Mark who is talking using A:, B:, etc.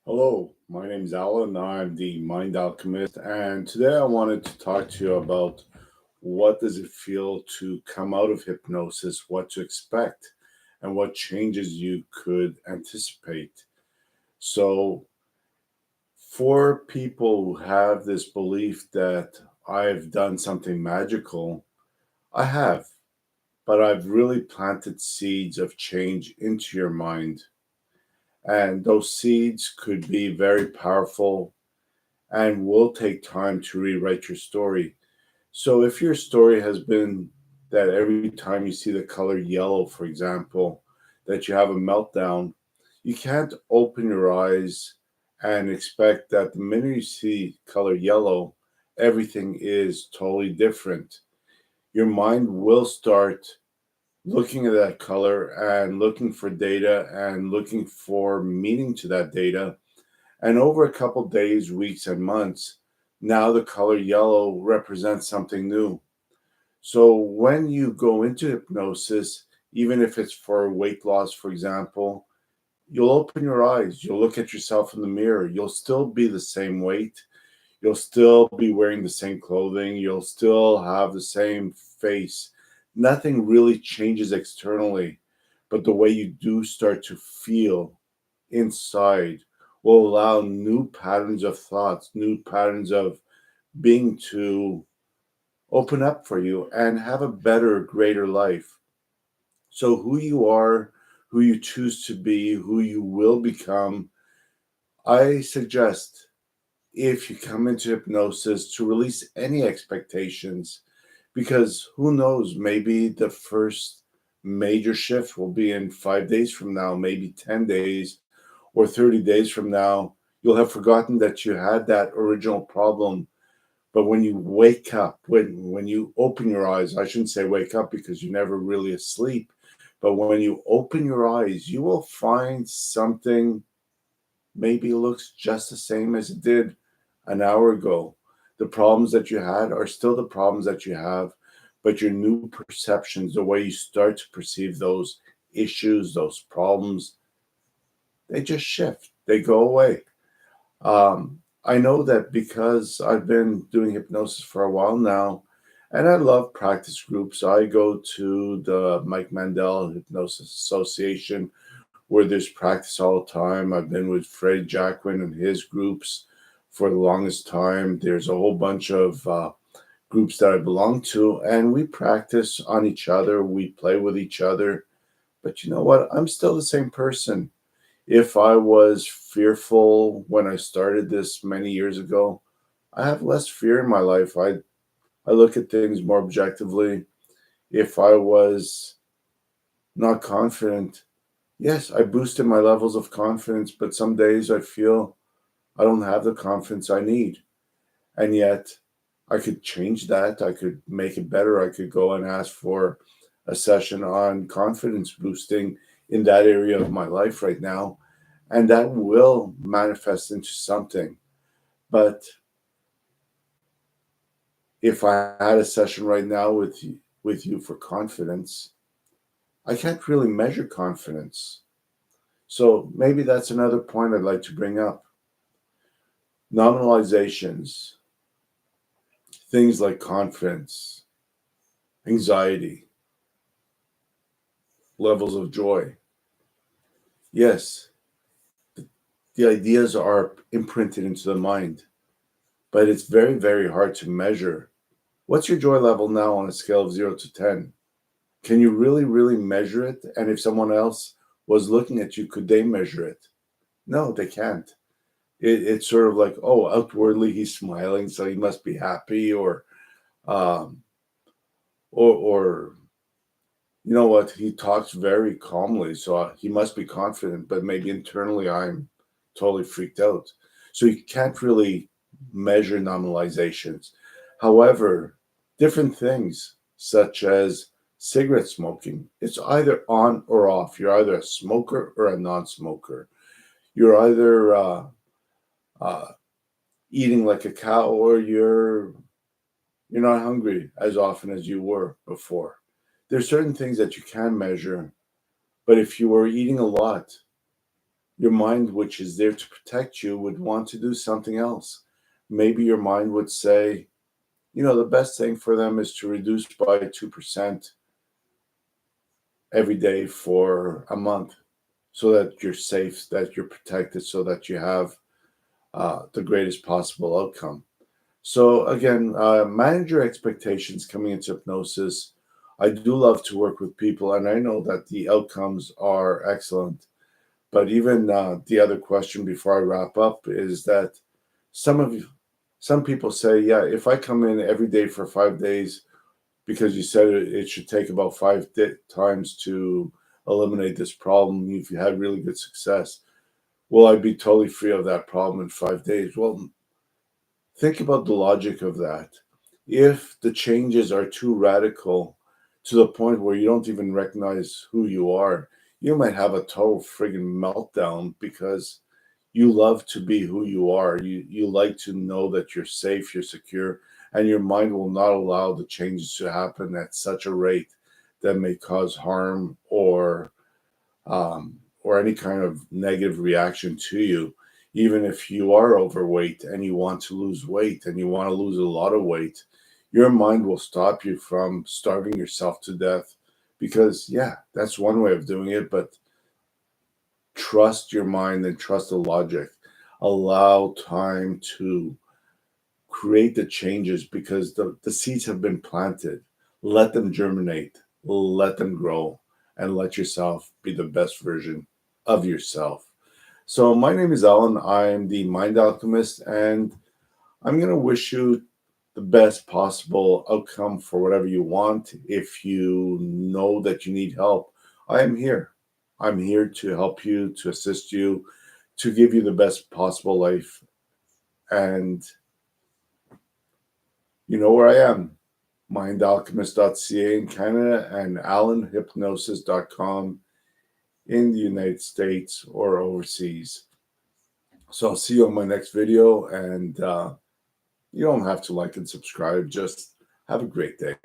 A: Hello, my name's Alan. I'm the Mind Alchemist, and today I wanted to talk to you about what does it feel to come out of hypnosis, what to expect, and what changes you could anticipate. So, for people who have this belief that I've done something magical, I have, but I've really planted seeds of change into your mind. And those seeds could be very powerful and will take time to rewrite your story. So if your story has been that every time you see the color yellow, for example, that you have a meltdown, you can't open your eyes and expect that the minute you see color yellow, everything is totally different. Your mind will start looking at that color and looking for data and looking for meaning to that data, and over a couple days, weeks, and months, now the color yellow represents something new. So when you go into hypnosis, even if it's for weight loss, for example, you'll open your eyes, you'll look at yourself in the mirror, you'll still be the same weight, you'll still be wearing the same clothing, you'll still have the same face. Nothing really changes externally, but the way you do start to feel inside will allow new patterns of thoughts, new patterns of being to open up for you and have a better, greater life. So, who you are, who you choose to be, who you will become, I suggest if you come into hypnosis to release any expectations, because who knows, maybe the first major shift will be in 5 days from now, maybe 10 days or 30 days from now. You'll have forgotten that you had that original problem. But when you wake up, when you open your eyes, I shouldn't say wake up because you're never really asleep, but when you open your eyes, you will find something maybe looks just the same as it did an hour ago. The problems that you had are still the problems that you have, but your new perceptions, the way you start to perceive those issues, those problems, they just shift, they go away. I know that because I've been doing hypnosis for a while now, and I love practice groups. I go to the Mike Mandel Hypnosis Association where there's practice all the time. I've been with Freddie Jacquin and his groups for the longest time. There's a whole bunch of groups that I belong to, and we practice on each other. We play with each other. But you know what? I'm still the same person. If I was fearful when I started this many years ago, I have less fear in my life. I look at things more objectively. If I was not confident, yes, I boosted my levels of confidence, but some days I feel I don't have the confidence I need. And yet I could change that. I could make it better. I could go and ask for a session on confidence boosting in that area of my life right now. And that will manifest into something. But if I had a session right now with you for confidence, I can't really measure confidence. So maybe that's another point I'd like to bring up. Nominalizations, things like confidence, anxiety, levels of joy. Yes, the ideas are imprinted into the mind, but it's very, very hard to measure. What's your joy level now on a scale of 0 to 10? Can you really, really measure it? And if someone else was looking at you, could they measure it? No, they can't. It's sort of like, oh, outwardly he's smiling, so he must be happy, um, or you know what, he talks very calmly, so he must be confident, but maybe internally I'm totally freaked out. So you can't really measure nominalizations. However, different things such as cigarette smoking, it's either on or off. You're either a smoker or a non-smoker. You're either uh, eating like a cow, or you're not hungry as often as you were before. There's certain things that you can measure, but if you were eating a lot, Your mind, which is there to protect you, would want to do something else. Maybe your mind would say, the best thing for them is to reduce by 2% every day for a month so that you're safe, that you're protected, so that you have the greatest possible outcome. So, again, manage your expectations coming into hypnosis. I do love to work with people, and I know that the outcomes are excellent. But even the other question before I wrap up is that some of you, some people say, yeah, if I come in every day for 5 days, because you said it should take about times to eliminate this problem, you've had really good success. Will I be totally free of that problem in 5 days? Well, think about the logic of that. If the changes are too radical to the point where you don't even recognize who you are, you might have a total friggin' meltdown because you love to be who you are. You like to know that you're safe, you're secure, and your mind will not allow the changes to happen at such a rate that may cause harm or any kind of negative reaction to you. Even if you are overweight and you want to lose weight and you want to lose a lot of weight, your mind will stop you from starving yourself to death because, yeah, that's one way of doing it. But trust your mind and trust the logic. Allow time to create the changes because the seeds have been planted. Let them germinate, let them grow, and let yourself be the best version of yourself. So, my name is Alan. I'm the Mind Alchemist, and I'm going to wish you the best possible outcome for whatever you want. If you know that you need help, I am here. I'm here to help you, to assist you, to give you the best possible life. And you know where I am, mindalchemist.ca in Canada and alanhypnosis.com in the United States or overseas. So I'll see you on my next video, and you don't have to like and subscribe. Just have a great day.